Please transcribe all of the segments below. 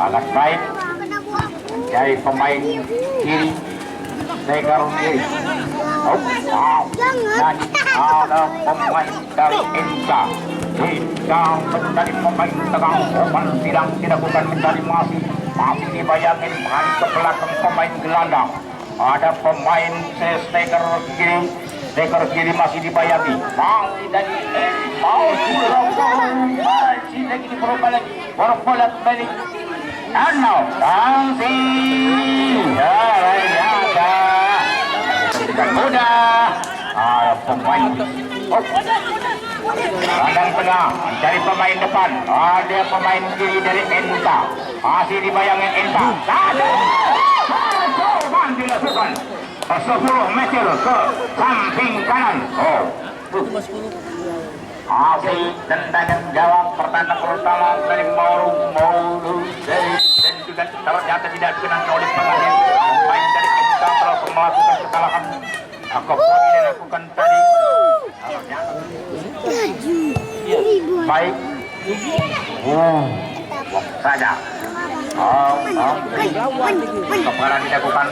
sangat baik dari pemain kiri striker kiri. Oh, wow. Dan ada pemain dari Inka mencari pemain tengah. Umpan sidang tidak bukan mencari masih dibayangin balik ke belakang pemain gelandang. Ada pemain striker kiri masih dibayangi. Masih dari mau masih lagi di bola balik. And now, dancing. Dan mudah. Pemain. Gelandang tengah mencari pemain depan. Ada pemain kiri dari Enta. Masih dibayangin Enta. Dilakukan 10 meter ke samping kanan. Masih tendangan jawab pertandingan pertama dari Mauru dan juga ternyata tidak dikenal oleh pemain dari Enta telah melakukan kesalahan. Apapun yang dilakukan tadi baik saja. Keparan dilakukan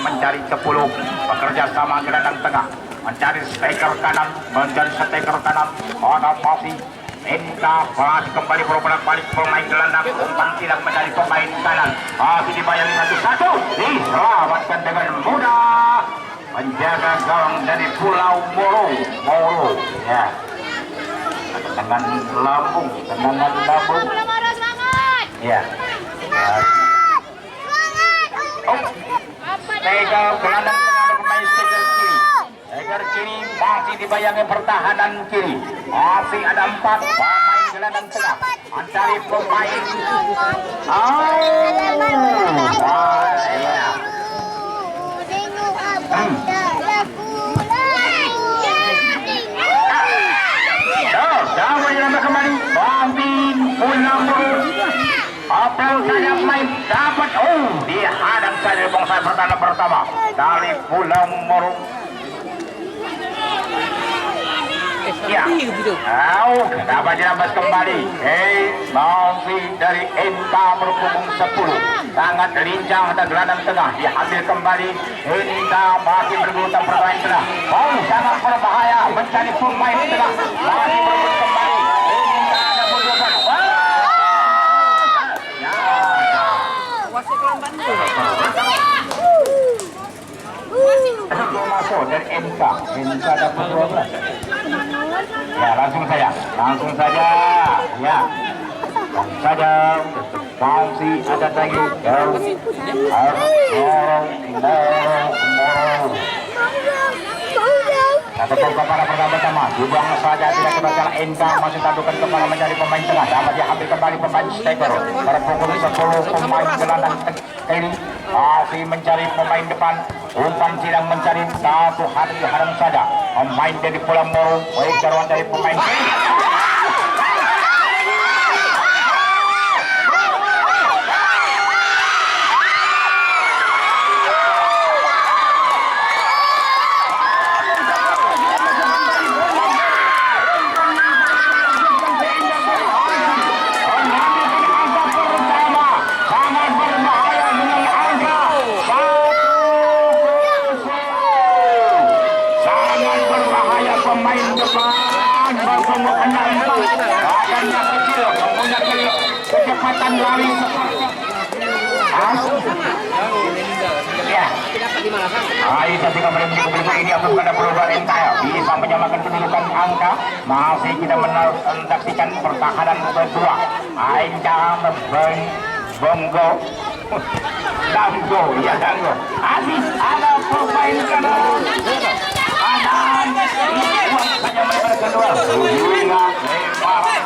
mencari 10 bekerja sama gelandang tengah mencari striker kanan ada masih Enta masih kembali berobat balik pemain gelandang umpan tidak mencari pemain kanan masih dibayang satu-satu diselamatkan dengan mudah menjaga gawang dari Pulau Moro ya tendangan lambung ya. Striker gelandang tengah pemain striker kiri masih dibayangi pertahanan kiri masih ada 4 pemain gelandang tengah mencari pemain jangan menambah kembali Bambin Pulau Apel saja main dapat dihadang saja bangsa pertama dari Pulau Moro. Ya, dapat dirambas kembali. Masih dari Enta berhubung 10. Sangat lincah dan gelandang tengah diambil kembali. Enta masih bergulung pertahanan tengah. Sangat berbahaya mencari pemain tengah. Masih berebut kembali. Enta ada bergulung. Masuk dari MK dapat 12. Ya langsung saja ya masih ada lagi Satu kepala pertama Jubang saja tidak kebacaran Enta masih tadukan kepala mencari pemain tengah dapat diambil kembali pemain striker berpukul 10 pemain gelandang kiri masih mencari pemain depan umpan sidang mencari satu hati haram saja pemain dari Pulau Moro jaruan dari pemain kiri kecepatan lari seperti ini akan pada perubahan entire bisa menyamakan kedudukan angka masih kita menyaksikan pertahanan kedua Ainca Bongo Dango habis ada pemain kanan hanya mereka kedua Ulinga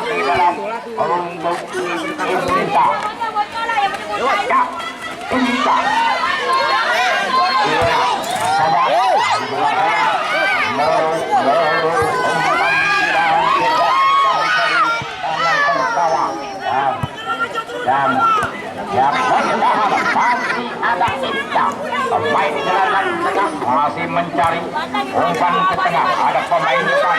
di dalam untuk Inta Inta dan masih ada Inta pemain gelandang tengah masih mencari umpan ke tengah ada pemain depan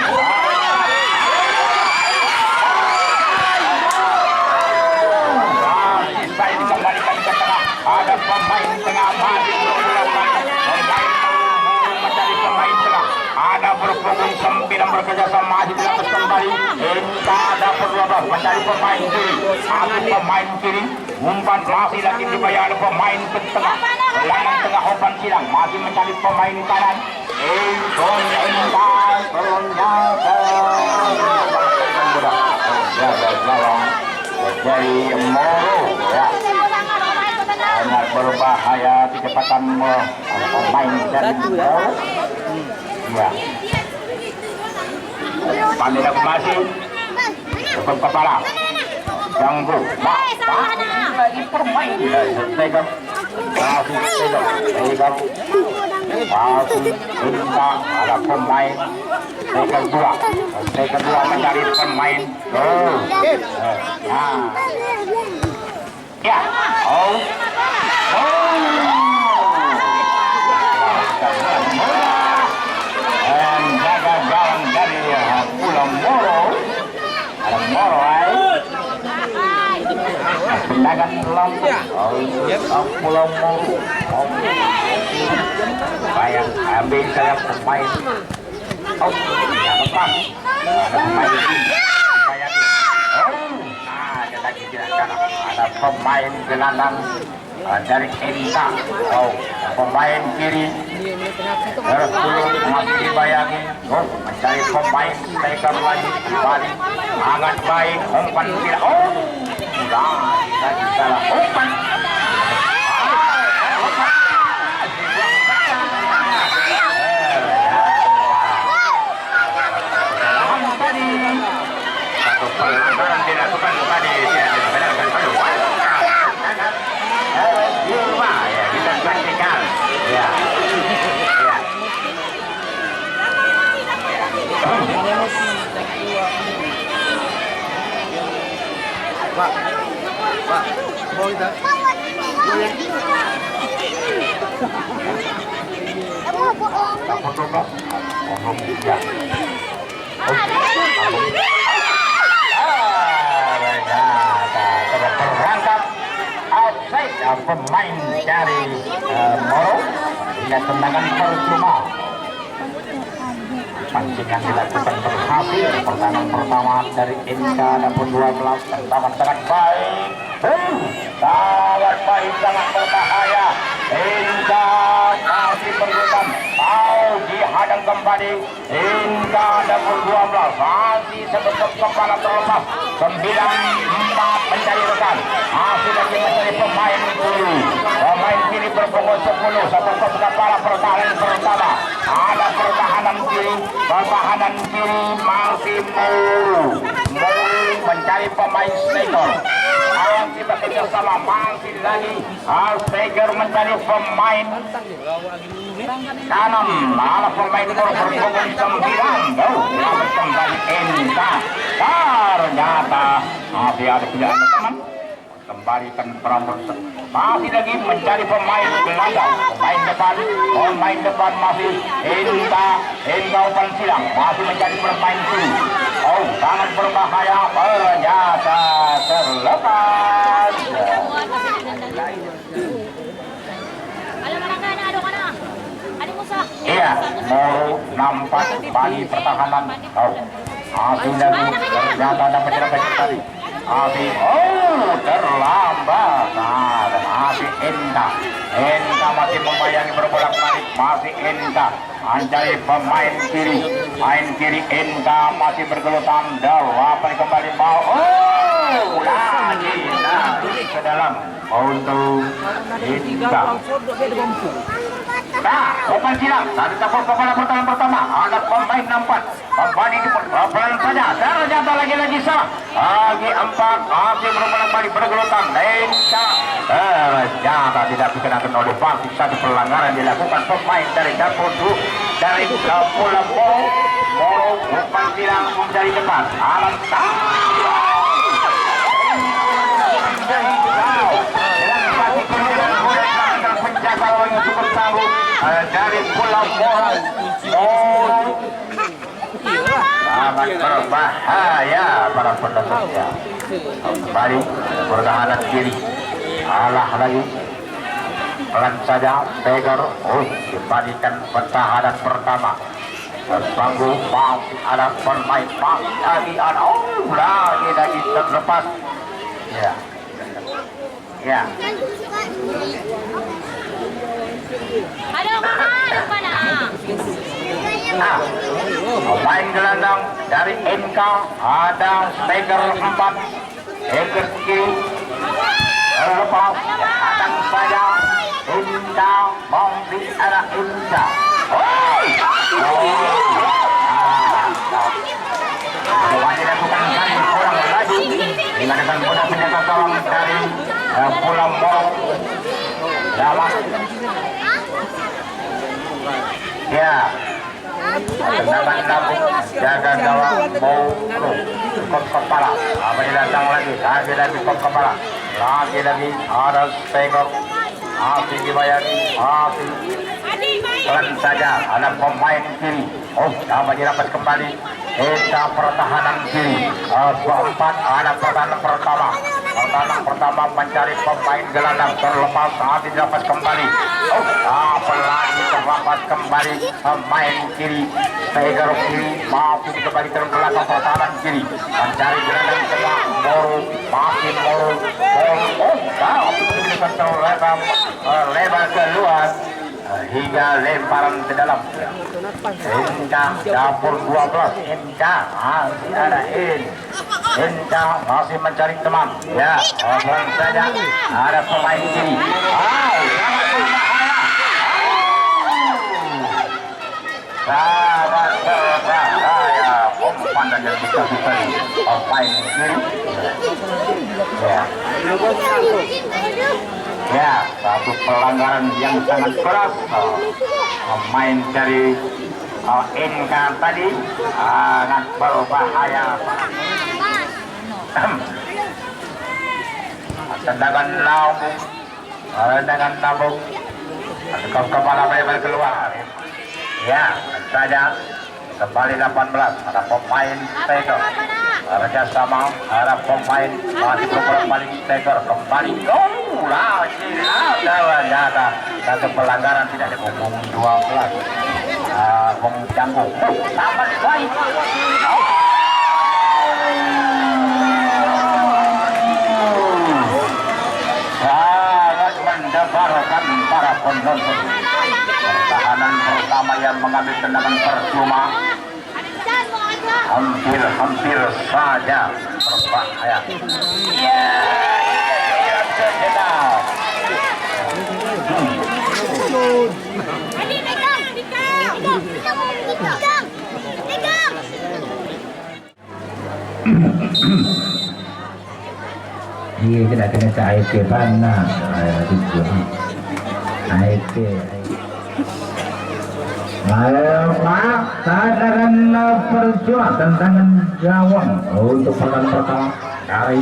12 mencari pemain kiri. Masih pemain kiri. Umpan masih lagi dibayar pemain ke tengah. Gelandang tengah umpan silang masih mencari pemain kanan. Dari Moro ya. Sangat berbahaya kecepatan pemain dari Moro. Ya. Pandai masih cukup kepala ganggu lagi permain Tiger masih minta ada pemain Tiger dua mencari pemain ya dan jaga gawang dari Pulau Moro ada Moro tendangan langsung Pulau Moro bayang ambil saya pemain yang lepas ada pemain ada lagi tidak kanan ada pemain gelandang dari Enta pemain kiri masih dibayangi mencari pemain striker lagi kembali sangat baik umpan tidak sudah lagi salah umpan tadi satu pelanggaran dilakukan tadi tidak dibenarkan ya kita saksikan ya Pak, mau kita? Terangkat outside pemain dari Moro dan tendangan percuma. Pancingan dilakukan berhasil. Pertandingan pertama dari Inka dapur 12 tendangan sangat baik. Sangat baik, sangat berbahaya. Inka masih bergerak. Dihadang kembali. Inka dapur 12 masih sebentuk kepala terlepas. 9-4 mencari rekan. Masih lagi mencari pemain kiri. Pemain kiri berpunggung 10. Satu kepala pertahanan pertama. Ada pertahanan kiri. Pertahanan kiri masih Moro mencari pemain striker. Masih bekerja sama masih lagi striker mencari pemain kanan. Lalu pemain Moro berpunggung 9. Dapat kembali Enta. Ternyata masih ada pilihan teman. Kembalikan Prambors masih lagi mencari pemain gelandang. Pemain depan masih Enta umpan silang masih mencari pemain kiri. Sangat berbahaya, ternyata terlepas. Iya, Moro nampak kembali pertahanan. Masih lagi ternyata ada penyerangan tadi. Masih terlambat. Masih Enta masih membayangi berbolak-balik. Masih Enta mencari pemain kiri. Main kiri Enta masih bergelutan. Dapat kembali mau. Lagi ke dalam untuk Enta. Nah, umpan silang tadi tapur kepala pertahanan pertama. Ada pemain nampak kembali di pelan saja. Ternyata lagi salah. Lagi 4 masih berbolak-balik bergelutan. Enta ternyata tidak dikenakan oleh wasit. Satu pelanggaran dilakukan pemain dari dapur dari Pulau Moro. Umpan silang dari depan. Alam penjaga yang cukup tangguh dari Pulau Moro. Sangat berbahaya para pendukungnya. Kembali pertahanan kiri. Alah lagi pelan saja Tiger. Dibandingkan pertahanan pertama. Tersanggup masih ada pemain masih lagi ada lagi lagi terlepas. Ya. Ya. Aduh, mana? Nah, pemain gelandang dari NK ada striker 4 Eger kiri terlepas datang saja Inca mau di arah Inca. Dilakukan kali kurang lagi mengadakan bola penjaga gawang dari Pulau Moro dalam ya tendangan nabung jaga gawang Moro kop kepala datang lagi kop kepala lagi ada striker masih dibayari masih pelan saja ada pemain kiri dapat kembali pertahanan kiri keempat ada pertahanan pertama mencari pemain gelandang terlepas saat didapat kembali apalagi terlepas kembali pemain kiri striker kiri mampu kembali ke belakang pertahanan kiri mencari gelandang tengah Moro masih Moro lebar keluar hingga lemparan ke dalam. Inca dapur 12 Inca masih ada Inca masih mencari teman ya langsung saja ada pemain kiri sangat berbahaya umpan dan yang bisa pemain kiri ya satu pelanggaran yang sangat keras pemain dari NK tadi sangat berbahaya. Tendangan nabung kepala lebar keluar ya saja kembali 18 ada pemain striker kerjasama ada pemain masih beberapa paling striker kembali ada satu pelanggaran tidak ada umum 12 mengganggu sama baik sangat mendebarkan para penonton pertahanan pertama yang mengambil tendangan percuma hampir saja berbahaya Iya kita kena ke AFK panas AFK tantangan percuma tendangan gawang untuk pertandingan pertama dari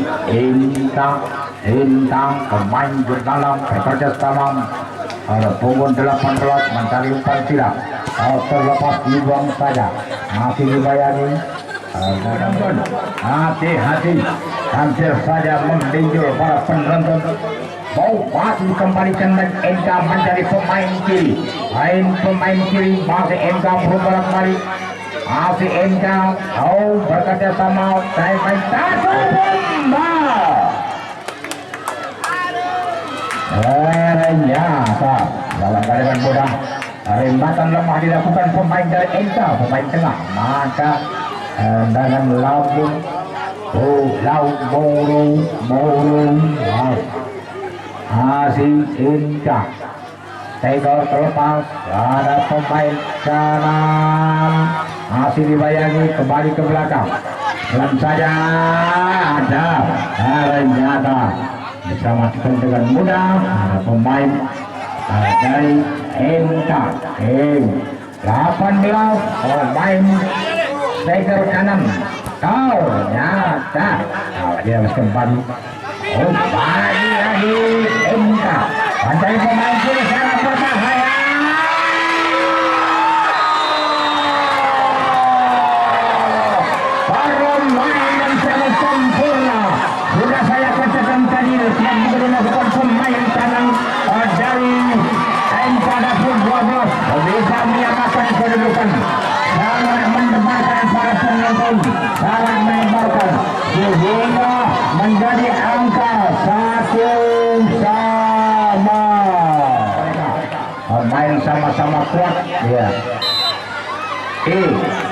Intang pemain berdalam bekerja sama ada punggung 18 mencari umpan tidak terlepas dibuang saja masih dibayani hati-hati hampir saja membenjol para penonton mau masih dikembalikan dan NK menjadi pemain kiri pemain kiri masih NK berubah kembali masih NK bekerja sama saya main satu ternyata dalam keadaan mudah rembatan lemah dilakukan pemain dari NK pemain tengah maka dengan lambung Moro masih Inca Tegor terlepas ada pemain kanan masih dibayangi kembali ke belakang dan saja ada ternyata diselamatkan dengan mudah ada pemain dari Inca 18 pemain Tegor kanan ternyata dia harus kembali lagi MK pantai pemain kiri sangat berbahaya permainan sangat sempurna sudah saya katakan tadi yang menggunakan pemain kanan dari MK dapur 12 bisa menyamakan kedudukan penonton sangat melebarkan sehingga menjadi angka 1-sama. Main sama-sama kuat ya.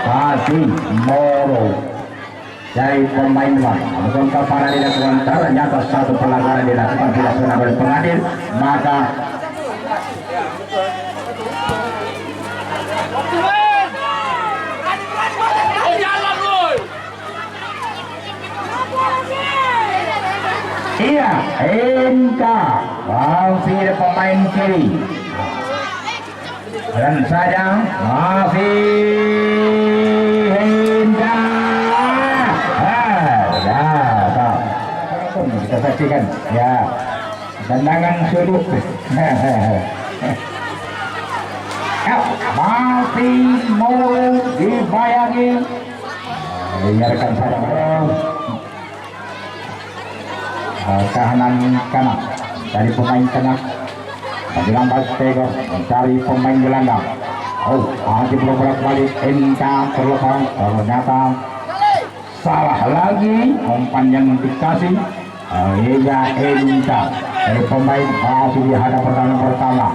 Pasti Moro dari pemain luar. Bukan kepala dilakukan ternyata satu pelanggaran dilakukan tidak pernah oleh pengadil, maka iya, Inka masih pemain kiri dan saja masih Inka. Kita saksikan ya tendangan sudut. Masih mau dibayangi. Biarkan saja kanan dari pemain tengah dilambat Tego mencari pemain gelandang. Masih belum bolak-balik Inka terlepas, ternyata salah lagi umpan yang dikasih. Inka dari pemain masih di hadap pertama.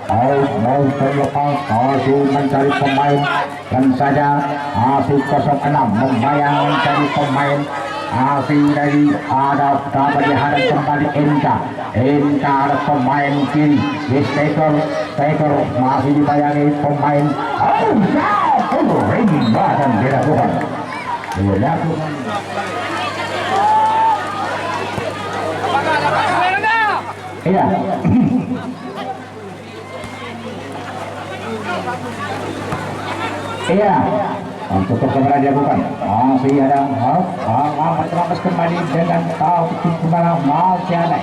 Mau terlepas, masih mencari pemain dan saja masih 06 membayang dari pemain. Masih dari ada dapat dihadap kembali Inka ada pemain kiri di Steker masih dibayangi pemain rimba dan dilakukan iya. Iya, untuk keberadaan dilakukan masih ada terlepas kembali dengan kemana masih ada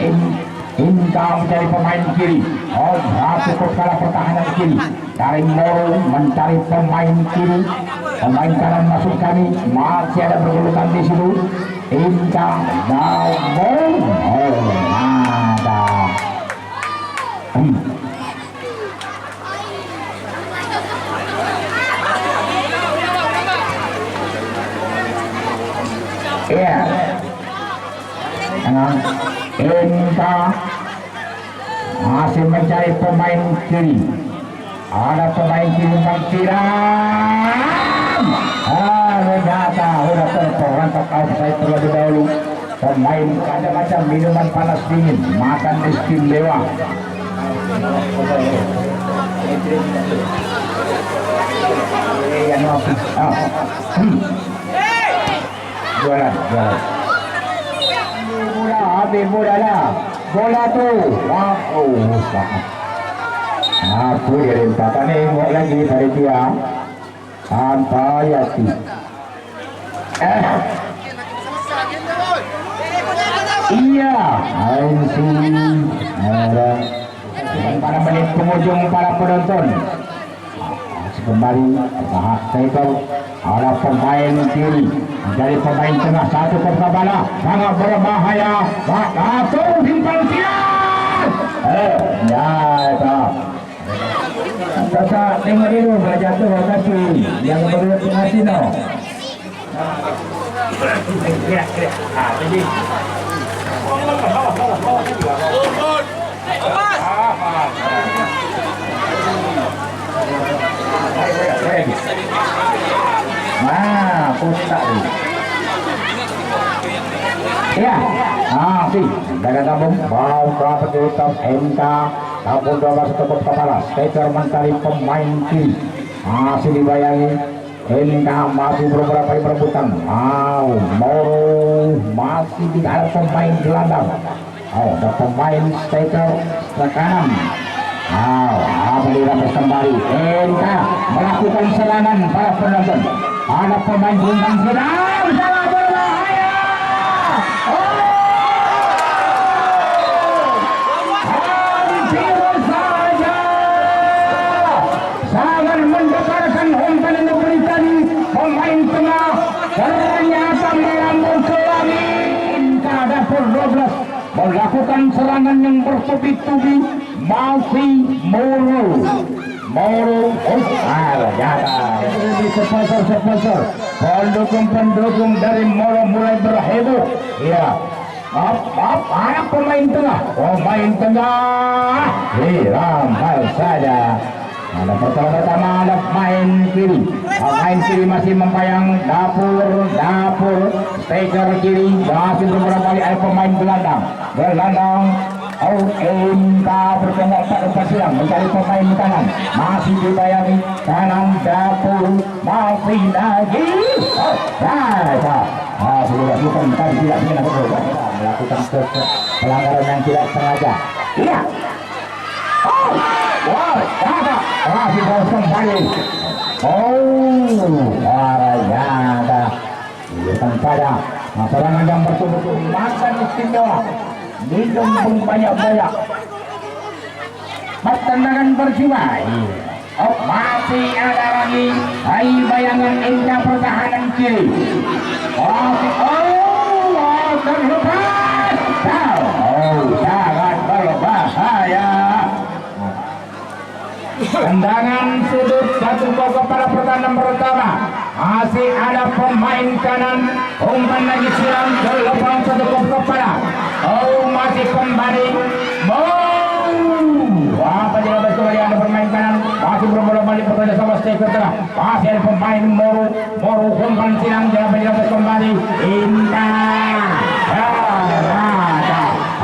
Inka mencari pemain kiri. Cukup kalah pertahanan kiri dari Moro mencari pemain kiri, pemain kanan masuk kami masih ada bergelutan di situ. Inka Moro ada iya. Inka masih mencari pemain kiri. Ada pemain kiri yang siram. Ternyata sudah terperangkap outside terlebih dahulu. Pemain ada macam minuman panas dingin, makan istimewa. Jualan. Habis bola lah. Bola tu. Aku dia minta tengok lagi dari dia. Sampai hati. Iya. Pada menit penghujung para penonton. Kembali bahas Steker. Ada pemain kiri dari pemain tengah satu kebala sangat berbahaya. Langsung simpan siap. Kakak tengok dulu belajar tu kaki yang berut ngasih no. Jadi. Pusat ni. Ya, jaga gabung, bau berapa tutup MK, tabung 12 tepuk kepala, Steker mencari pemain kiri, masih dibayangi, MK masih beberapa perebutan, Moro masih ada pemain gelandang, ada pemain Steker ke kanan. Dirampas kembali. MK melakukan serangan para penonton. Ada pemain bintang sedang sangat berbahaya. Hampir saja sangat mendapatkan umpan yang diberikan pemain tengah. Ternyata melambung ke langit. Dapur 12 melakukan serangan yang bertubi-tubi. Masih Moro jada sponsor pendukung dari Moro mulai berheboh. Ya, anak pemain tengah, ramai saja. Ada pertama ada main kiri. Main kiri masih membayang dapur striker kiri masih beberapa kali ada pemain gelandang. MK bertemu empat silang mencari pemain kanan, masih dibayangi kanan dapur masih lagi. Sudah bukan tadi tidak melakukan pelanggaran yang tidak sengaja. Iya. Masih terus kembali. Warayada. Lihat pada serangan yang betul-betul makan istimewa. Didukung banyak-banyak. Pertendangan berjiwa. Masih ada lagi. Bayangan indah pertahanan kiri. Terlepas. Sangat berbahaya. Tendangan sudut satu kepada pertahanan pertama. Masih ada pemain kanan. Umpan lagi silang ke lapang satu kepada. Masih kembali. Apa jalan kembali ada pemain kanan. Masih berbola-balik bekerja sama striker tengah. Masih ada pemain Moro umpan silang jalan kembali. Indah.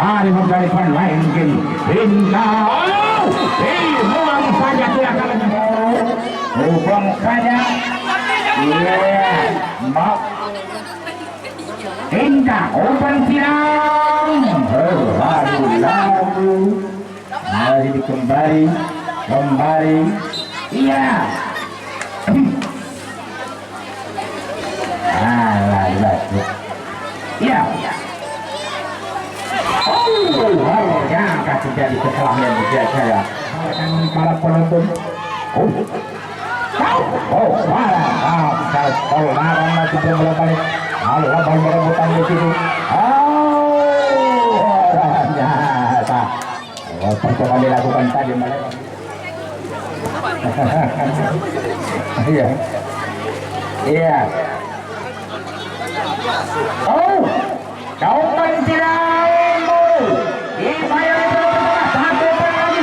Hari dari pemain kiri. Indah. Buang saja tidak akan buang saja. Indah umpan silang. Mari kembali. Iya. Iya. Yang terjadi kesalahan buat saya. Para penonton. Keluaran masih belum balik. Abang merebutan di situ. Ternyata percobaan dilakukan tadi malah. Iya. Jawaban tidak dibayar satu lagi.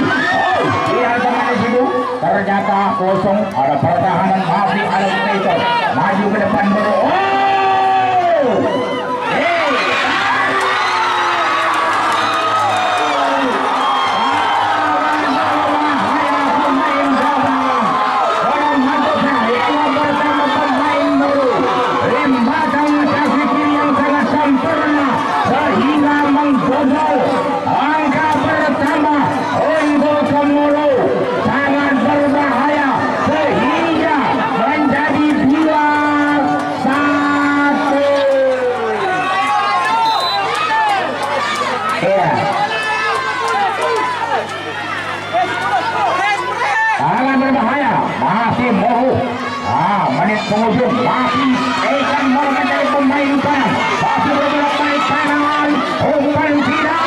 Tidak kemana situ. Ternyata kosong. Ada pertahanan masih ada striker. Maju ke depan dulu. Penghujung masih akan menjadi pemain kanan. Masih beberapa pemain kanan. Umpan tidak.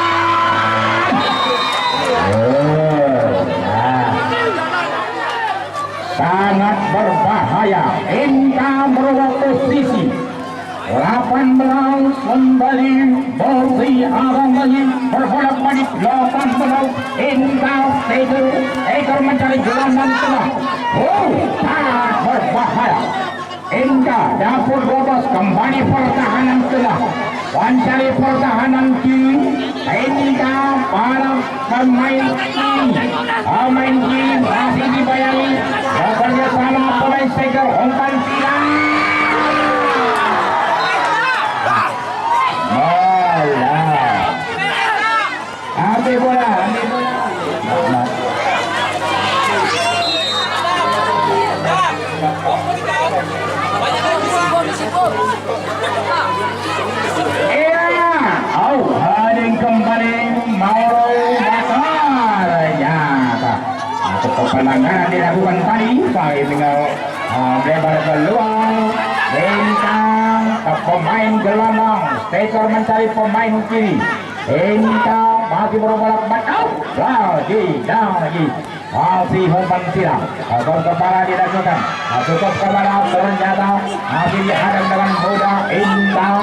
Sangat berbahaya. Inka merubah posisi. 18 kembali bersih arang lagi berbolak-balik 18 Inka Tiger mencari gelandang tengah. Sangat berbahaya. Inka dapur bobos kembali pertahanan tengah. Mencari pertahanan kiri. Inka para pemain kiri masih dibayangi bekerja sama pemain striker umpan silang. Ambil bola. Hadir kembali Mauro Bakar. Pelanggaran dilakukan tadi. Saya tinggal lebar keluar. Bintang ke pemain gelandang. Striker mencari pemain kiri. Bintang masih berbolak-balik. Lagi. masih umpan silang, kepala dilakukan, cukup kepada ternyata masih dihadang dengan mudah Indah.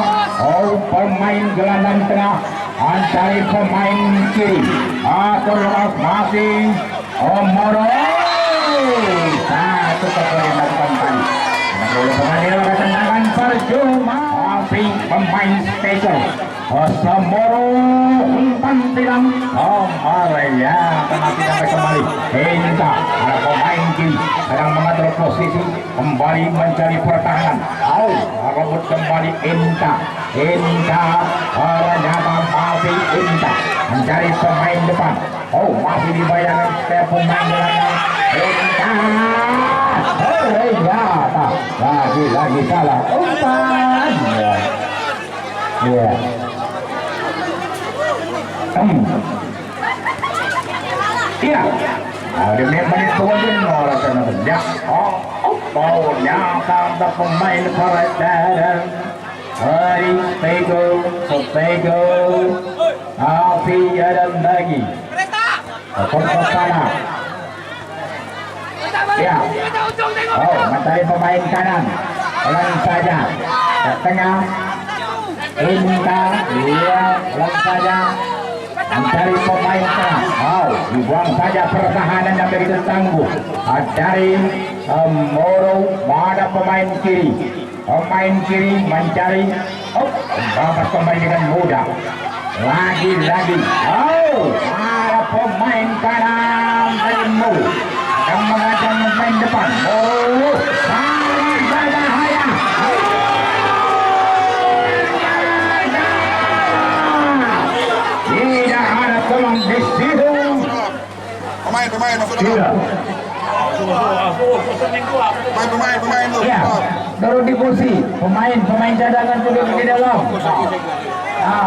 Pemain gelandang tengah mencari pemain kiri, terlepas masih Moro. Satu kepala yang dilakukan tadi. Pemain tendangan percuma, tapi pemain spesial Moro umpan silang. Maria kena tidak kembali. Indah ada pemain kiri sedang mengatur posisi, kembali mencari pertahanan. Rebut kembali Indah. Ternyata masih Indah mencari pemain depan. Masih dibayangkan setiap pemain belakang. Indah lagi salah umpan. Ya. Iya. Di menit kemudian orang kena sejak. Nyata untuk pemain Korea. Hari Pego. Api ada lagi. Sana. Ya. Mencari pemain kanan. Pelan saja. Ke tengah. Indah. Iya. Pelan saja. Mencari pemain tengah. Dibuang saja pertahanan yang begitu tangguh. Dari Moro ada pemain kiri. Pemain kiri mencari. Dapat kembali dengan mudah. Lagi. Ada pemain kanan dari Moro. Yang mengajak pemain depan. Sangat berbahaya. Tidak ada tolong di situ. Pemain masuk Tidak. dalam. Pemain tuh. Ya, turun di kursi. Pemain cadangan duduk di dalam.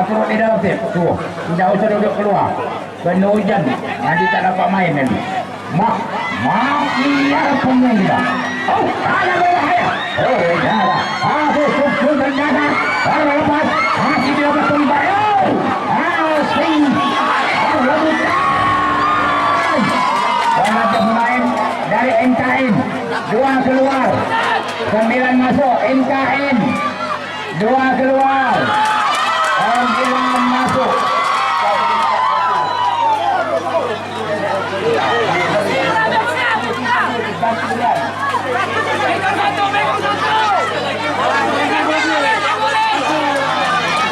Turun di dalam sip. Tuh, tidak usah duduk keluar. Kena hujan, nanti tak dapat main nanti. Iya pemain kita. Ada berbahaya. Susun ternyata. Lepas, masih tidak dapat kembali. Swing. Dan pemain dari NKN 2 keluar, 9 masuk. NKN 2 keluar, 9 masuk.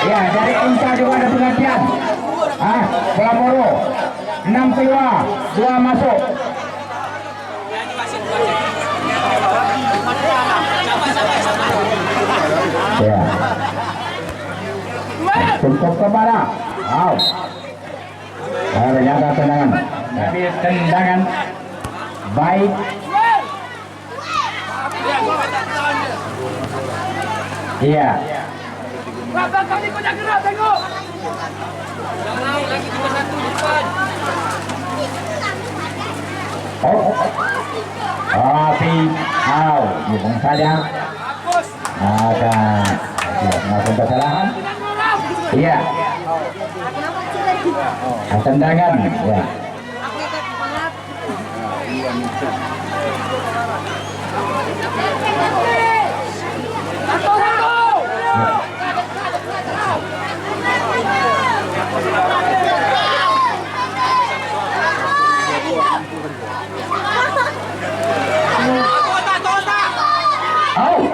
Ya, dari NK juga ada pergantian. Moro 6 keluar, 2 masuk. Ya. Cukup kepada. Ternyata tendangan. Tapi tendangan baik. Iya. Bukan saja. Ada melakukan kesalahan. Iya. Tendangan. Ya.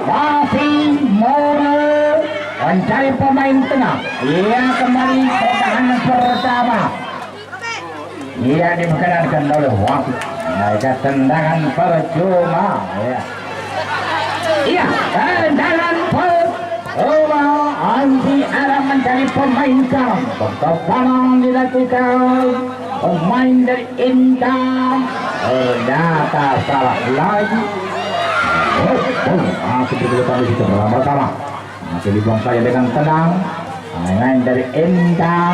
Masih Moro mencari pemain tengah. Ia kembali pertahanan pertama. Ia diperkenankan oleh wasit. Ada tendangan percuma. Iya, tendangan percuma. Anti arah mencari pemain kanan. Pertahanan dilakukan. Pemain dari Indah. Ternyata salah lagi. Masih dilakukan di situ bersama. Masih dibuang saja dengan tenang. Main dari Indah.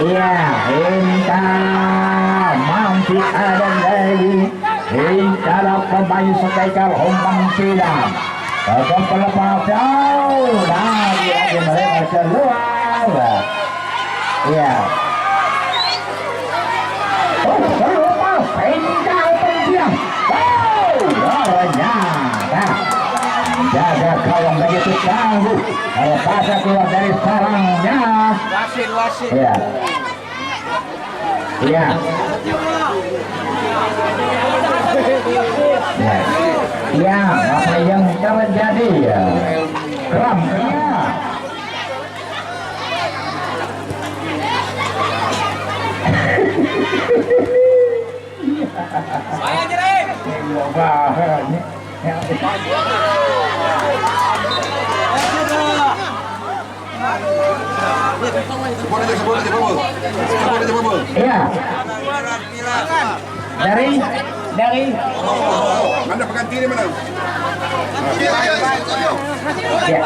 Iya, Indah masih ada lagi. Indah pemain striker umpan silang. Tetap pelepas lagi mereka keluar. Iya. Terlepas Indah ternyata jaga gawang begitu tangguh. Kalau pasang keluar dari sarangnya. Ya. Ya. Ya, apa yang terjadi ya? Kram ya. Saya jerit. Sebut aja bubble. Sebut aja bubble. Iya. Dari Anda pengganti ini mana? ya.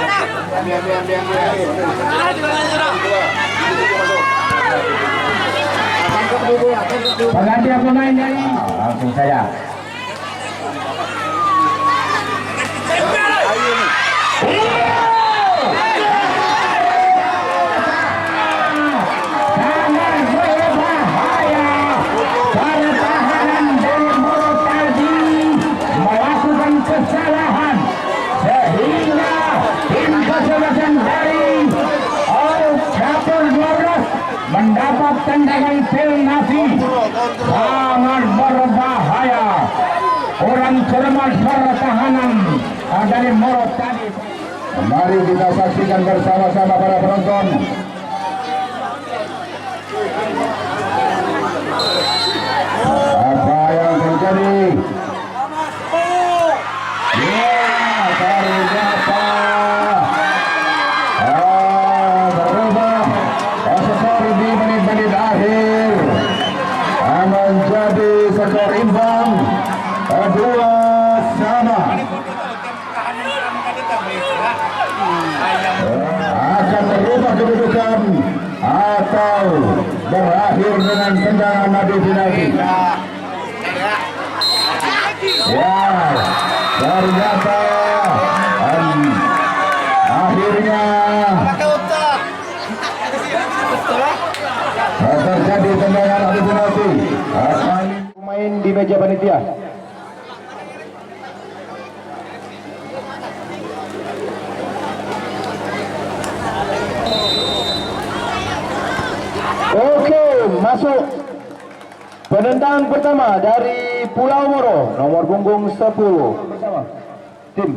Penggantian pemain dari langsung saja. Kesalahan sehingga tim kesebelasan dari All Chapel 12 mendapat tendangan penalti sangat berbahaya. Orang cermat pertahanan dari Moro tadi. Mari kita saksikan bersama-sama para penonton. Apa yang terjadi? Menjadi skor imbang 2-2. Akan merubah kedudukan atau berakhir dengan tendangan adu penalti. Ya, ternyata akhirnya terjadi tendangan adu penalti. Pemain di meja panitia. Oke, masuk penendang pertama dari Pulau Moro, nomor punggung 10. Bersama tim.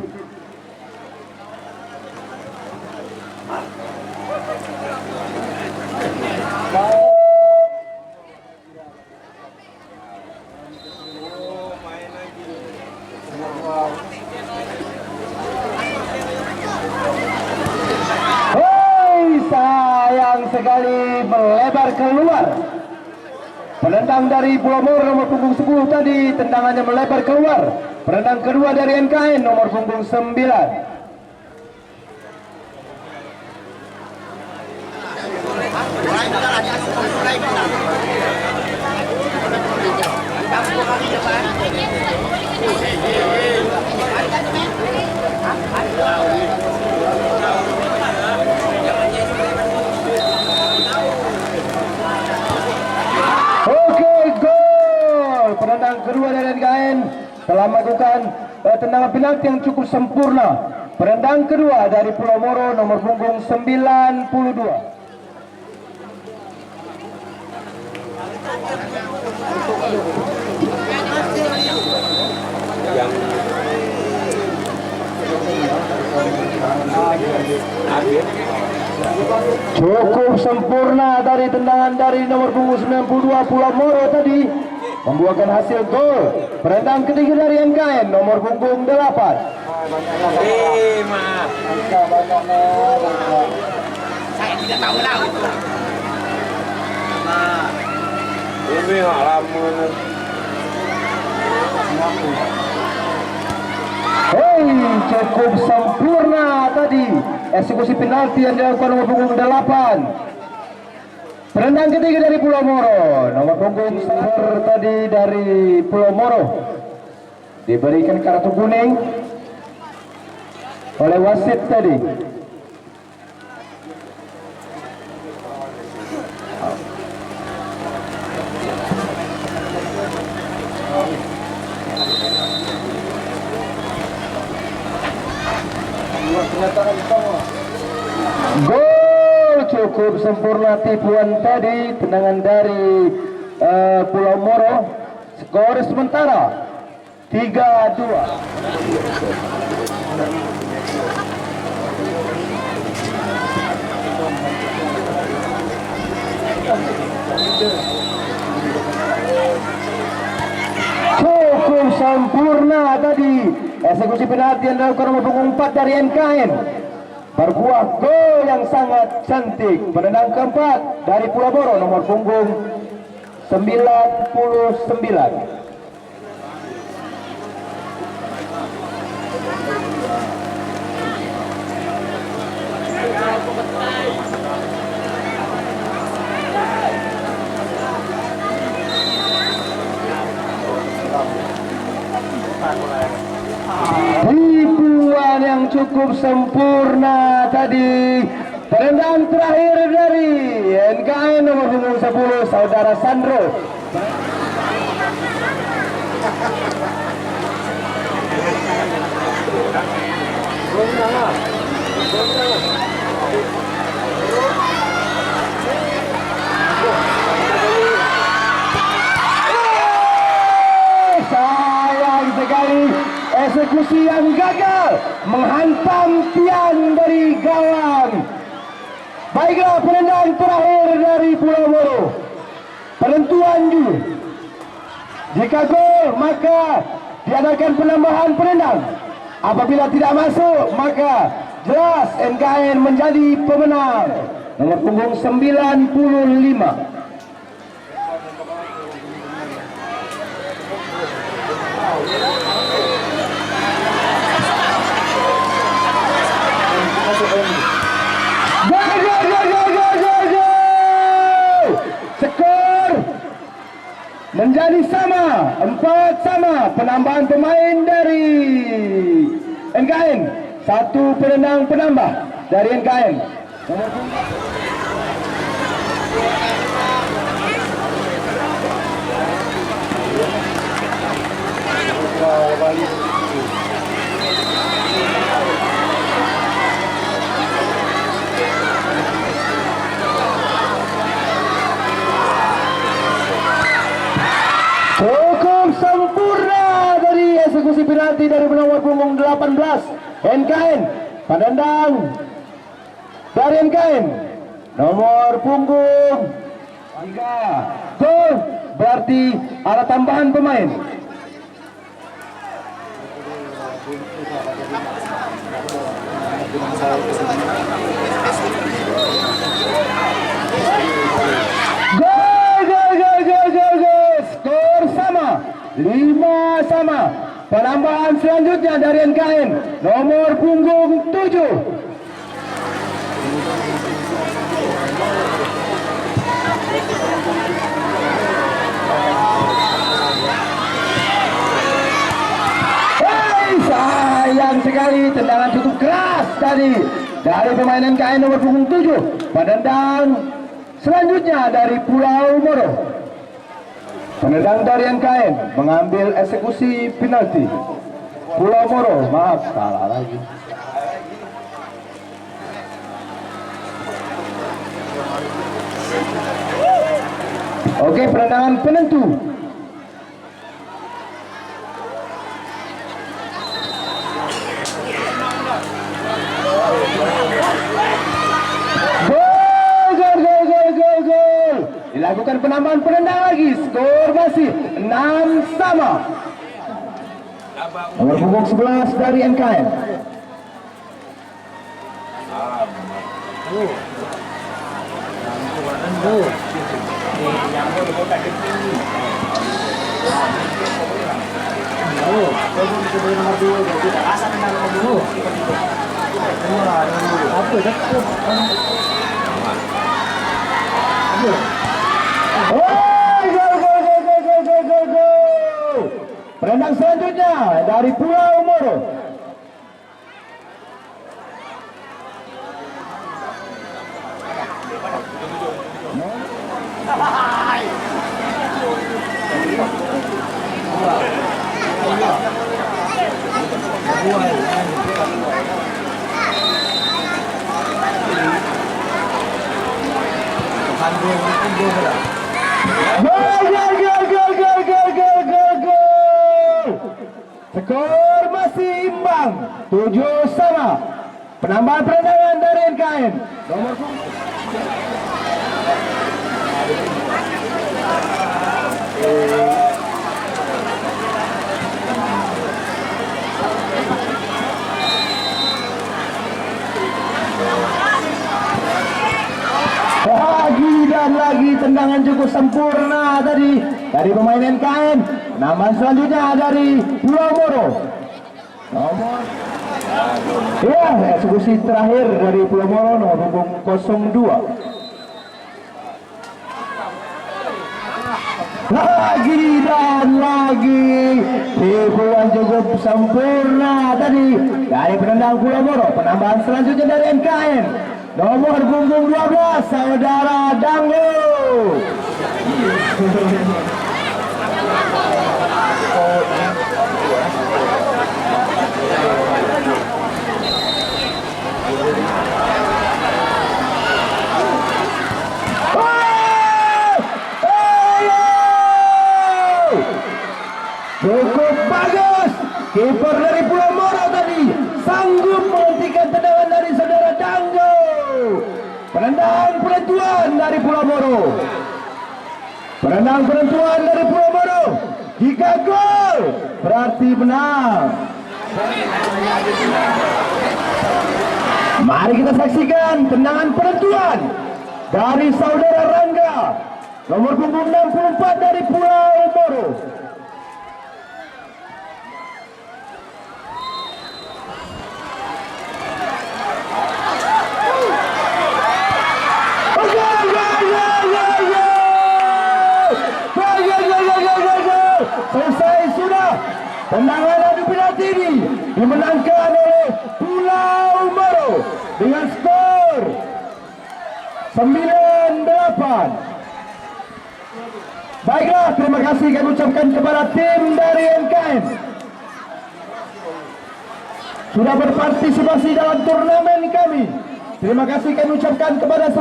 Sayang sekali melebar keluar. Penendang dari Pulau Moro nomor punggung 10 tadi tendangannya melebar keluar. Penendang kedua dari NKN nomor punggung 9. Penendang kedua dari NKN telah melakukan tendangan penalti yang cukup sempurna. Penendang kedua dari Pulau Moro nomor punggung 92. Cukup sempurna dari tendangan dari nomor punggung 92 Pulau Moro tadi membuahkan hasil gol. Penendang ketiga dari NKN nomor punggung 8. Saya tidak tahu lah itu. Ini halaman. Cukup sempurna tadi eksekusi penalti yang dilakukan nomor punggung 8. Penendang ketiga dari Pulau Moro, nomor punggung 10 tadi dari Pulau Moro diberikan kartu kuning oleh wasit tadi. Gol cukup sempurna tipuan tadi, tendangan dari Pulau Moro. Skor sementara 3-2. Cukup sempurna tadi eksekusi penalti yang dilakukan nomor punggung 4 dari NKN, berbuah gol yang sangat cantik. Penendang keempat dari Pulau Moro nomor punggung 99. Tipuan yang cukup sempurna tadi. Tendangan terakhir dari NKN nomor punggung 10 saudara Sandro. Sayang sekali eksekusi yang gagal menghantam tiang dari gawang. Baiklah, penendang terakhir dari Pulau Moro. Penentuan juru. Jika gol maka diadakan penambahan penendang. Apabila tidak masuk maka jelas NKN menjadi pemenang. Nomor punggung 95. Skor menjadi sama, 4-sama. Penambahan pemain dari NKN, satu penendang penambah dari NKN. Cukup sempurna dari eksekusi penalti dari nomor punggung 18 NKN. Penendang dari NKN nomor punggung 3. Gol berarti ada tambahan pemain. Skor sama, 5-sama. Penambahan selanjutnya dari NKN nomor punggung 7. Sayang sekali, tendangan cukup keras tadi dari pemain NKN nomor punggung 7. Penendang selanjutnya dari Pulau Moro. Penendang dari NKN mengambil eksekusi penalti. Pulau Moro, maaf, salah lagi. Oke, penendangan penentu. Gol. Dilakukan penambahan penendang lagi. Skor masih 6-sama. Nomor punggung 11 dari NKN. Gol. Penendang selanjutnya dari Pulau Moro. Gol. Skor masih imbang 7-sama. Penambahan perendangan dari NKN nomor lagi dan lagi tendangan cukup sempurna tadi dari pemain NKN. Penambahan selanjutnya dari Pulau Moro. Nomor eksekusi terakhir dari Pulau Moro nomor punggung 02. Lagi dan lagi tipuan cukup sempurna tadi dari penendang Pulau Moro. Penambahan selanjutnya dari NKN nomor punggung 12 saudara Dango. Cukup bagus, kiper dari Pulau Moro tadi sanggup menghentikan tendangan dari saudara Dango. Penendang penentuan dari Pulau Moro. Penendang penentuan dari Pulau Moro. Jika gol berarti menang. Mari kita saksikan tendangan penentuan dari saudara Rangga nomor punggung 64 dari Pulau Moro. Selesai sudah. Tendangan adu penalti ini dimenangkan oleh Pulau Moro dengan skor 9-8. Baiklah, terima kasih kami ucapkan kepada tim dari NKN sudah berpartisipasi dalam turnamen kami. Terima kasih kami ucapkan kepada